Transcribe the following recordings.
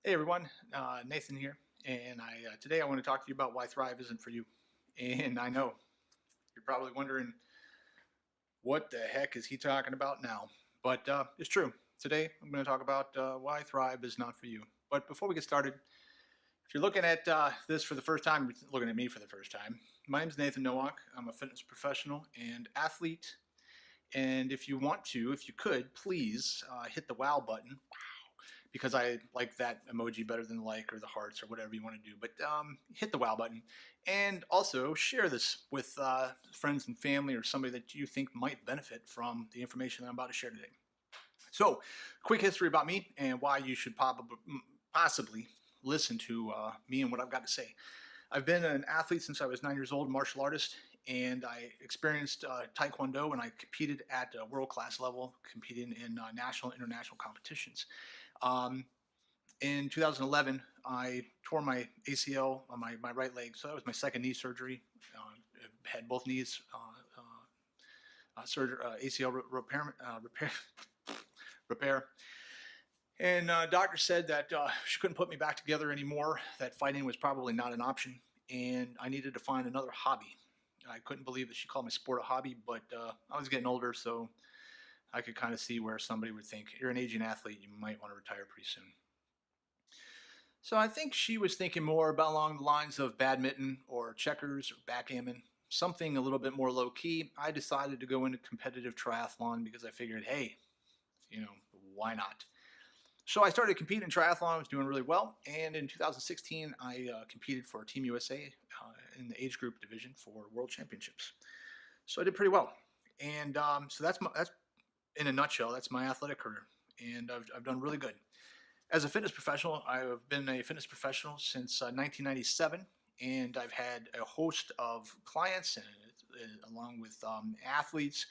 Hey everyone, Nathan here, and today I want to talk to you about why Thrive isn't for you. And I know you're probably wondering what the heck is he talking about now, but it's true. Today I'm going to talk about why Thrive is not for you. But before we get started, if you're looking at this for the first time, you're looking at me for the first time. My name's Nathan Nowak. I'm a fitness professional and athlete. And if you want to, if you could, please hit the wow button because I like that emoji better than the like or the hearts or whatever you want to do. But hit the wow button and also share this with friends and family or somebody that you think might benefit from the information that I'm about to share today. So, quick history about me and why you should possibly listen to me and what I've got to say. I've been an athlete since I was 9 years old, martial artist, and I experienced Taekwondo and I competed at a world class level, competing in national and international competitions. Um, in 2011, I tore my ACL on my right leg, so that was my second knee surgery. Had both knees surgery, ACL repair. And doctor said that she couldn't put me back together anymore. That fighting was probably not an option, and I needed to find another hobby. I couldn't believe that she called my sport a hobby, but I was getting older, so I could kind of see where somebody would think you're an aging athlete, you might want to retire pretty soon. So I think she was thinking more about along the lines of badminton or checkers or backgammon, something a little bit more low key. I decided to go into competitive triathlon because I figured, hey, you know, why not? So I started competing in triathlon. I was doing really well, and in 2016, I competed for Team USA in the age group division for World Championships. So I did pretty well, and so that's in a nutshell. That's my athletic career, and I've done really good. As a fitness professional, I've been a fitness professional since 1997, and I've had a host of clients along with athletes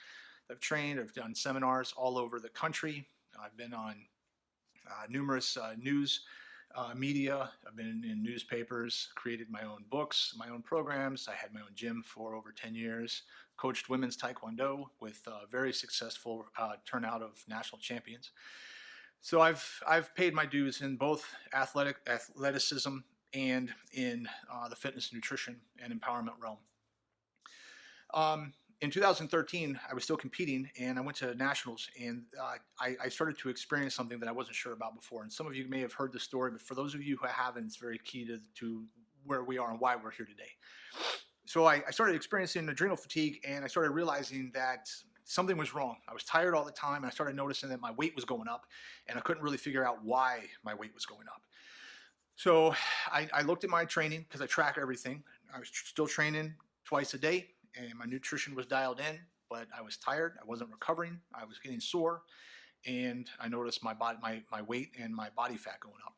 that I've trained. I've done seminars all over the country. I've been on numerous news media. I've been in newspapers, created my own books, my own programs. I had my own gym for over 10 years, coached women's Taekwondo with very successful turnout of national champions. So I've paid my dues in both athleticism and in the fitness, nutrition, and empowerment realm. In 2013, I was still competing, and I went to nationals, and I started to experience something that I wasn't sure about before. And some of you may have heard the story, but for those of you who haven't, it's very key to where we are and why we're here today. So I started experiencing adrenal fatigue, and I started realizing that something was wrong. I was tired all the time, and I started noticing that my weight was going up, and I couldn't really figure out why my weight was going up. So I looked at my training because I track everything. I was still training twice a day, and my nutrition was dialed in, but I was tired. I wasn't recovering. I was getting sore, and I noticed my weight and my body fat going up.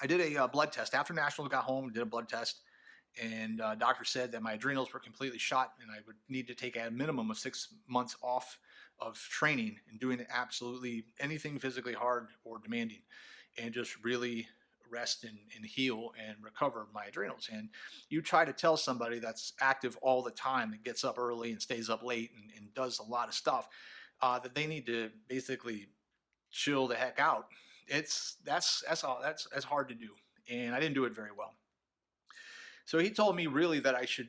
I did a blood test after nationals. Got home, did a blood test, and doctor said that my adrenals were completely shot, and I would need to take a minimum of 6 months off of training and doing absolutely anything physically hard or demanding, and just really rest and heal and recover my adrenals. And you try to tell somebody that's active all the time, that gets up early and stays up late and does a lot of stuff, that they need to basically chill the heck out. That's hard to do, and I didn't do it very well. So he told me really that I should,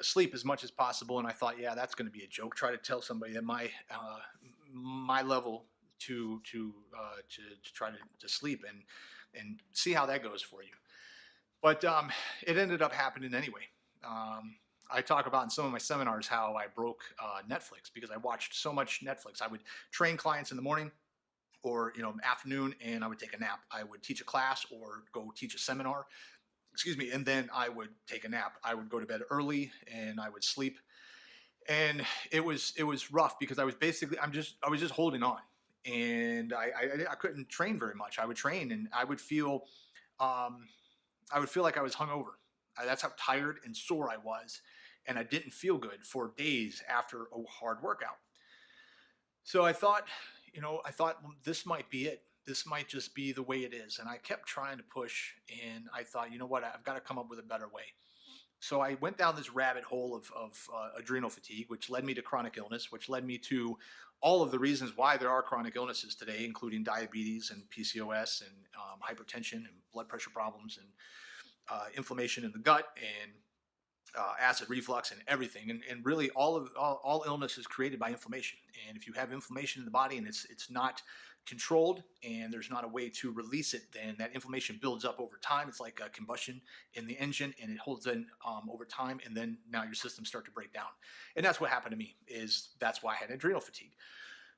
sleep as much as possible. And I thought, yeah, that's going to be a joke. Try to tell somebody that my level to try to sleep and see how that goes for you. But it ended up happening anyway. I talk about in some of my seminars how I broke Netflix because I watched so much Netflix. I would train clients in the morning or afternoon, and I would take a nap. I would teach a class or go teach a seminar, excuse me, and then I would take a nap. I would go to bed early and I would sleep, and it was rough because I was just holding on, and I couldn't train very much. I would train and um, I would feel like I was hungover. That's how tired and sore I was, and I didn't feel good for days after a hard workout. So I thought well, this might be it. This might just be the way it is. And I kept trying to push, and I thought, you know what, I've got to come up with a better way. So I went down this rabbit hole of adrenal fatigue, which led me to chronic illness, which led me to all of the reasons why there are chronic illnesses today, including diabetes and PCOS and hypertension and blood pressure problems and inflammation in the gut and acid reflux and everything. And really all illness is created by inflammation. And if you have inflammation in the body and it's not controlled and there's not a way to release it, then that inflammation builds up over time. It's like a combustion in the engine, and it holds in over time, and then now your systems start to break down. And that's what happened to me. That's why I had adrenal fatigue.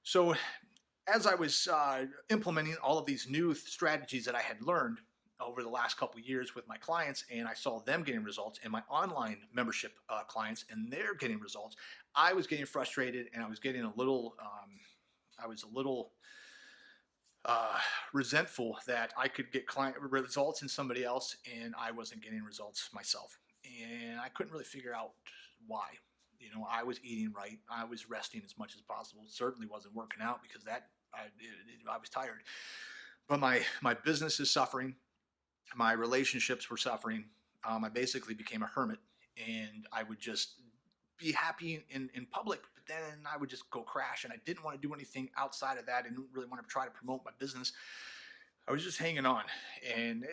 So as I was implementing all of these new strategies that I had learned over the last couple of years with my clients, and I saw them getting results, and my online membership clients, and they're getting results, I was getting frustrated, and I was getting a little resentful that I could get client results in somebody else, and I wasn't getting results myself, and I couldn't really figure out why. I was eating right, I was resting as much as possible. It certainly wasn't working out because I was tired, but my business is suffering. My relationships were suffering. I basically became a hermit, and I would just be happy in public, but then I would just go crash, and I didn't want to do anything outside of that. I didn't really want to try to promote my business. I was just hanging on, and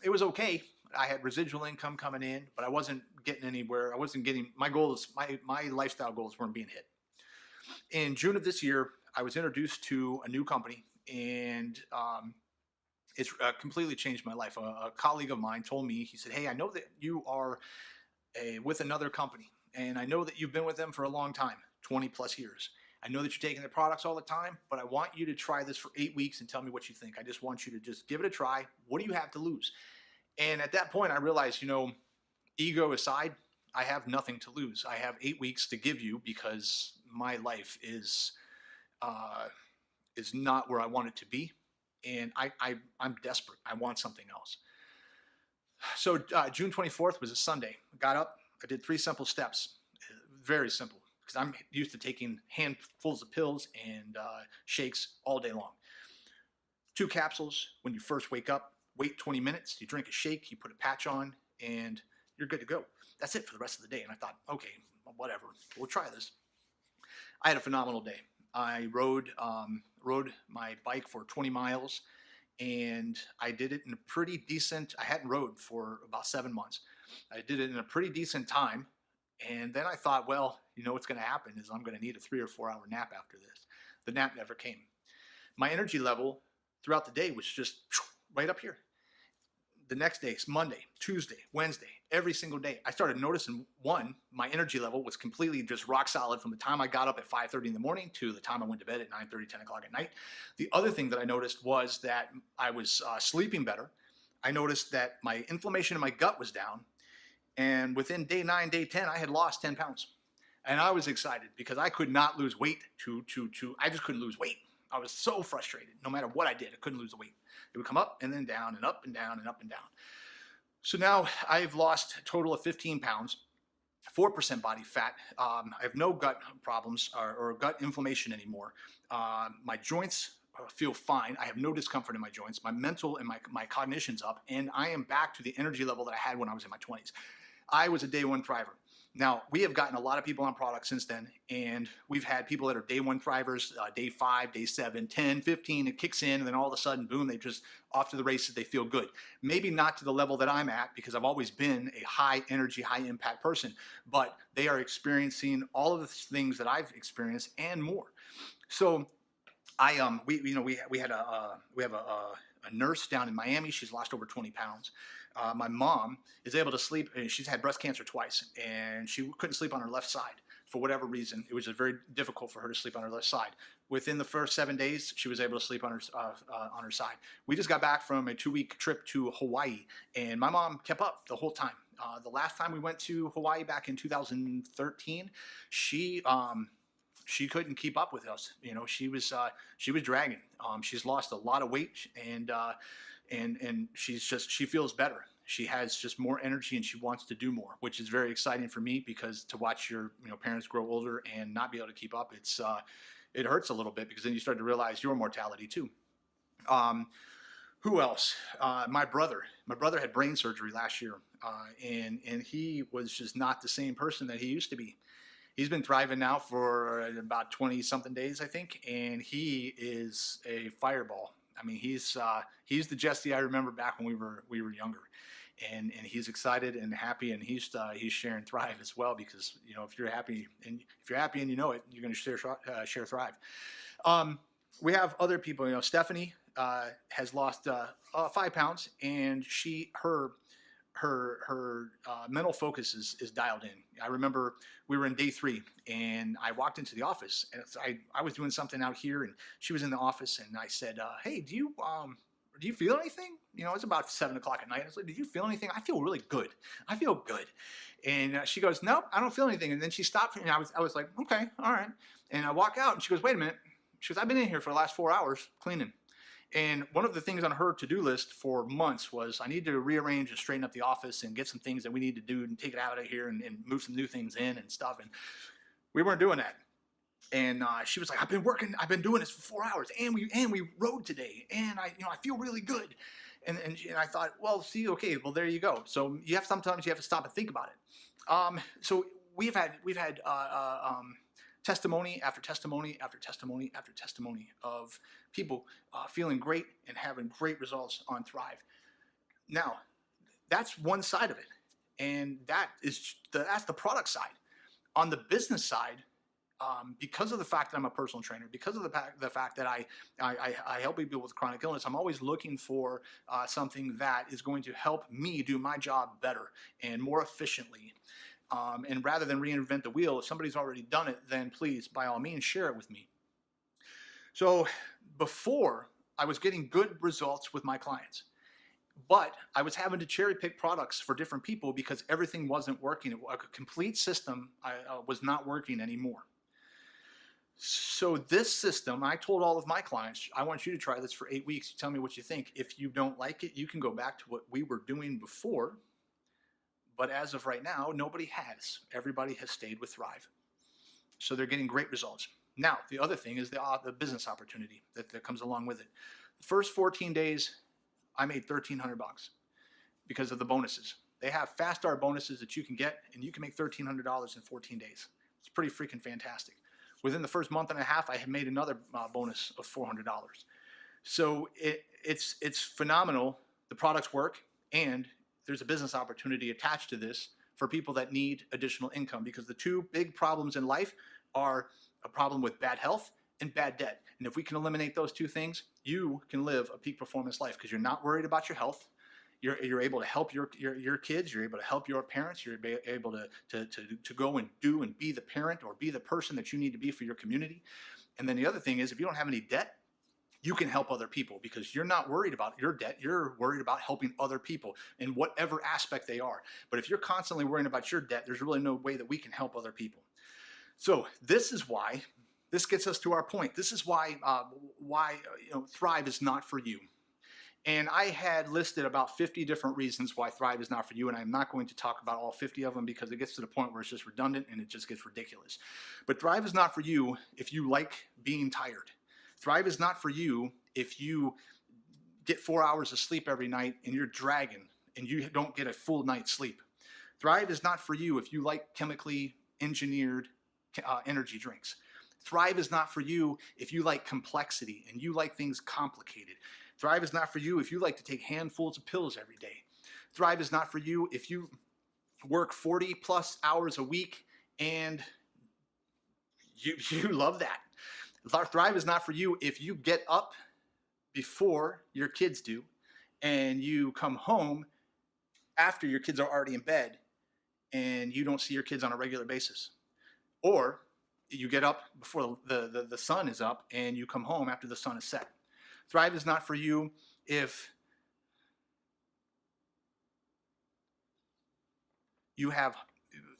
it was okay. I had residual income coming in, but I wasn't getting anywhere. I wasn't getting my goals. My lifestyle goals weren't being hit. In June of this year, I was introduced to a new company, and it's completely changed my life. A colleague of mine told me, he said, "Hey, I know that you are with another company, and I know that you've been with them for a long time, 20 plus years. I know that you're taking their products all the time, but I want you to try this for 8 weeks and tell me what you think. I just want you to just give it a try. What do you have to lose?" And at that point, I realized, ego aside, I have nothing to lose. I have 8 weeks to give you because my life is not where I want it to be, and I'm desperate. I want something else. So June 24th was a Sunday. I got up. I did 3 simple steps. Very simple, because I'm used to taking handfuls of pills and shakes all day long. 2 capsules when you first wake up. Wait 20 minutes. You drink a shake. You put a patch on, and you're good to go. That's it for the rest of the day. And I thought, okay, whatever. We'll try this. I had a phenomenal day. I rode my bike for 20 miles, and I did it in a pretty decent. I hadn't rode for about 7 months. I did it in a pretty decent time, and then I thought, well, what's going to happen is I'm going to need a 3 or 4 hour nap after this. The nap never came. My energy level throughout the day was just right up here. The next day, Monday, Tuesday, Wednesday, every single day, I started noticing, my energy level was completely just rock solid from the time I got up at 5:30 in the morning to the time I went to bed at 9:30, 10 o'clock at night. The other thing that I noticed was that I was sleeping better. I noticed that my inflammation in my gut was down. And within day 9, day 10, I had lost 10 pounds. And I was excited because I could not lose weight I just couldn't lose weight. I was so frustrated. No matter what I did, I couldn't lose the weight. It would come up and then down and up and down and up and down. So now I've lost a total of 15 pounds, 4% body fat. I have no gut problems or gut inflammation anymore. My joints feel fine. I have no discomfort in my joints. My mental and my cognition's up, and I am back to the energy level that I had when I was in my 20s. I was a day one thriver. Now, we have gotten a lot of people on products since then, and we've had people that are day one thrivers, day 5, day 7, 10, 15, it kicks in, and then all of a sudden, boom, they just off to the races, they feel good. Maybe not to the level that I'm at, because I've always been a high energy, high impact person, but they are experiencing all of the things that I've experienced and more. So we have a nurse down in Miami. She's lost over 20 pounds. My mom is able to sleep. She's had breast cancer twice, and she couldn't sleep on her left side for whatever reason. It was very difficult for her to sleep on her left side. Within the first 7 days, she was able to sleep on her side. We just got back from a 2-week trip to Hawaii, and my mom kept up the whole time. The last time we went to Hawaii back in 2013, she couldn't keep up with us. She was dragging. She's lost a lot of weight, and she feels better. She has just more energy, and she wants to do more, which is very exciting for me, because to watch your parents grow older and not be able to keep up, it hurts a little bit, because then you start to realize your mortality too. Who else? My brother. My brother had brain surgery last year, and he was just not the same person that he used to be. He's been thriving now for about 20 something days, I think, and he is a fireball. I mean, he's the Jesse I remember back when we were younger, and he's excited and happy, and he's sharing Thrive as well, because if you're happy and you know it, you're going to share Thrive. We have other people. Stephanie has lost 5 pounds, and her mental focus is dialed in. I remember we were in day 3, and I walked into the office, and I was doing something out here, and she was in the office, and I said, "Hey, do you feel anything?" It's about 7 o'clock at night. I was like, "Did you feel anything?" "I feel really good. I feel good." And she goes, "Nope, I don't feel anything." And then she stopped, and I was like, "Okay, all right." And I walk out, and she goes, "Wait a minute." She goes, "I've been in here for the last 4 hours cleaning." And one of the things on her to-do list for months was, I need to rearrange and straighten up the office and get some things that we need to do and take it out of here and move some new things in and stuff. And we weren't doing that. And she was like, I've been doing this for 4 hours, and we rode today, and I feel really good. And I thought, well, see, okay, well, there you go. So sometimes you have to stop and think about it. So we've had testimony after testimony after testimony after testimony of people feeling great and having great results on Thrive. Now, that's one side of it, and that's the product side. On the business side, because of the fact that I'm a personal trainer, because of the fact that I help people with chronic illness, I'm always looking for something that is going to help me do my job better and more efficiently. And rather than reinvent the wheel, if somebody's already done it, then please, by all means, share it with me. So before, I was getting good results with my clients, but I was having to cherry pick products for different people because everything wasn't working. A complete system was not working anymore. So this system, I told all of my clients, I want you to try this for 8 weeks. Tell me what you think. If you don't like it, you can go back to what we were doing before. But as of right now, nobody has. Everybody has stayed with Thrive. So they're getting great results. Now, the other thing is the business opportunity that comes along with it. The first 14 days, I made $1,300 because of the bonuses. They have fast start bonuses that you can get, and you can make $1,300 in 14 days. It's pretty freaking fantastic. Within the first month and a half, I had made another bonus of $400. So it's phenomenal. The products work, and there's a business opportunity attached to this for people that need additional income, because the two big problems in life are a problem with bad health and bad debt. And if we can eliminate those two things, you can live a peak performance life, because you're not worried about your health. You're able to help your kids. You're able to help your parents. You're able to go and do and be the parent or be the person that you need to be for your community. And then the other thing is, if you don't have any debt, you can help other people, because you're not worried about your debt. You're worried about helping other people in whatever aspect they are. But if you're constantly worrying about your debt, there's really no way that we can help other people. So this is why, this gets us to our point. This is why Thrive is not for you. And I had listed about 50 different reasons why Thrive is not for you, and I'm not going to talk about all 50 of them, because it gets to the point where it's just redundant and it just gets ridiculous. But Thrive is not for you if you like being tired. Thrive is not for you if you get 4 hours of sleep every night and you're dragging and you don't get a full night's sleep. Thrive is not for you if you like chemically engineered energy drinks. Thrive is not for you if you like complexity and you like things complicated. Thrive is not for you if you like to take handfuls of pills every day. Thrive is not for you if you work 40 plus hours a week and you love that. Thrive is not for you if you get up before your kids do and you come home after your kids are already in bed and you don't see your kids on a regular basis. Or you get up before the sun is up and you come home after the sun is set. Thrive is not for you if you have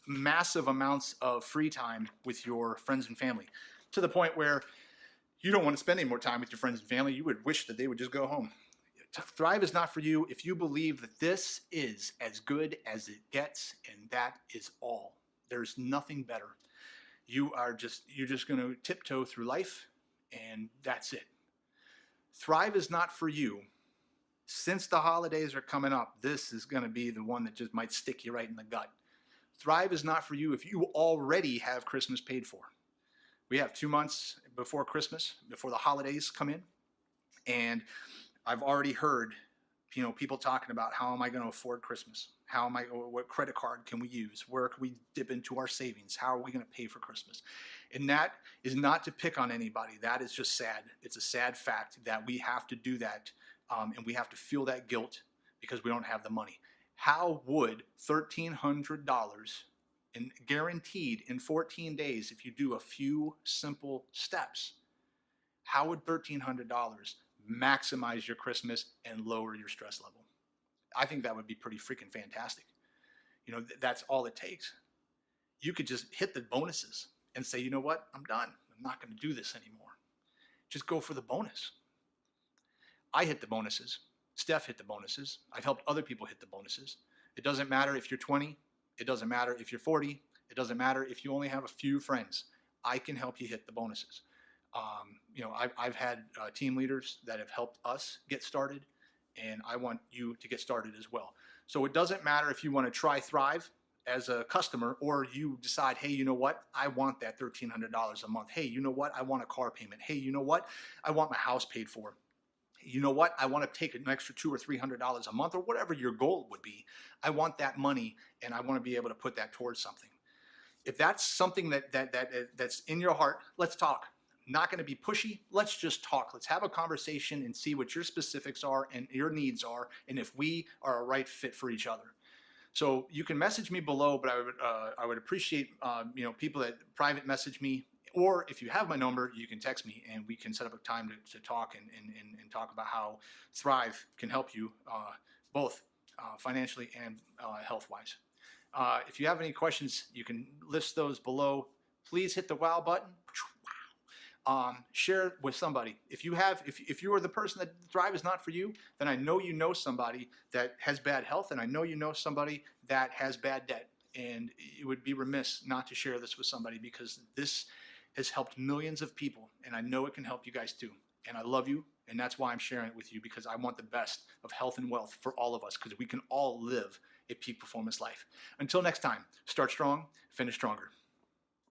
massive amounts of free time with your friends and family, to the point where you don't want to spend any more time with your friends and family. You would wish that they would just go home. Thrive is not for you if you believe that this is as good as it gets and that is all. There's nothing better. You're just going to tiptoe through life and that's it. Thrive is not for you Since the holidays are coming up, this is going to be the one that just might stick you right in the gut. Thrive is not for you if you already have Christmas paid for. We have 2 months before Christmas, before the holidays come in, and I've already heard, people talking about how am I going to afford Christmas? What credit card can we use? Where can we dip into our savings? How are we going to pay for Christmas? And that is not to pick on anybody. That is just sad. It's a sad fact that we have to do that, and we have to feel that guilt because we don't have the money. How would $1,300 and guaranteed in 14 days, if you do a few simple steps, how would $1,300 maximize your Christmas and lower your stress level? I think that would be pretty freaking fantastic. That's all it takes. You could just hit the bonuses and say, you know what? I'm done. I'm not going to do this anymore. Just go for the bonus. I hit the bonuses. Steph hit the bonuses. I've helped other people hit the bonuses. It doesn't matter if you're 20. It doesn't matter if you're 40. It doesn't matter if you only have a few friends. I can help you hit the bonuses. I've had team leaders that have helped us get started, and I want you to get started as well. So it doesn't matter if you want to try Thrive as a customer, or you decide, hey, you know what? I want that $1,300 a month. Hey, you know what? I want a car payment. Hey, you know what? I want my house paid for. You know what? I want to take an extra $200 or $300 a month, or whatever your goal would be. I want that money, and I want to be able to put that towards something. If that's something that's in your heart, let's talk. Not going to be pushy. Let's just talk. Let's have a conversation and see what your specifics are and your needs are, and if we are a right fit for each other. So you can message me below, but I would appreciate people that private message me, or if you have my number, you can text me and we can set up a time to talk and talk about how Thrive can help you both financially and health-wise. If you have any questions, you can list those below. Please hit the wow button. Share with somebody. If you are the person that Thrive is not for you, then I know you know somebody that has bad health, and I know you know somebody that has bad debt. And it would be remiss not to share this with somebody, because this has helped millions of people, and I know it can help you guys too. And I love you, and that's why I'm sharing it with you, because I want the best of health and wealth for all of us, because we can all live a peak performance life. Until next time, start strong, finish stronger.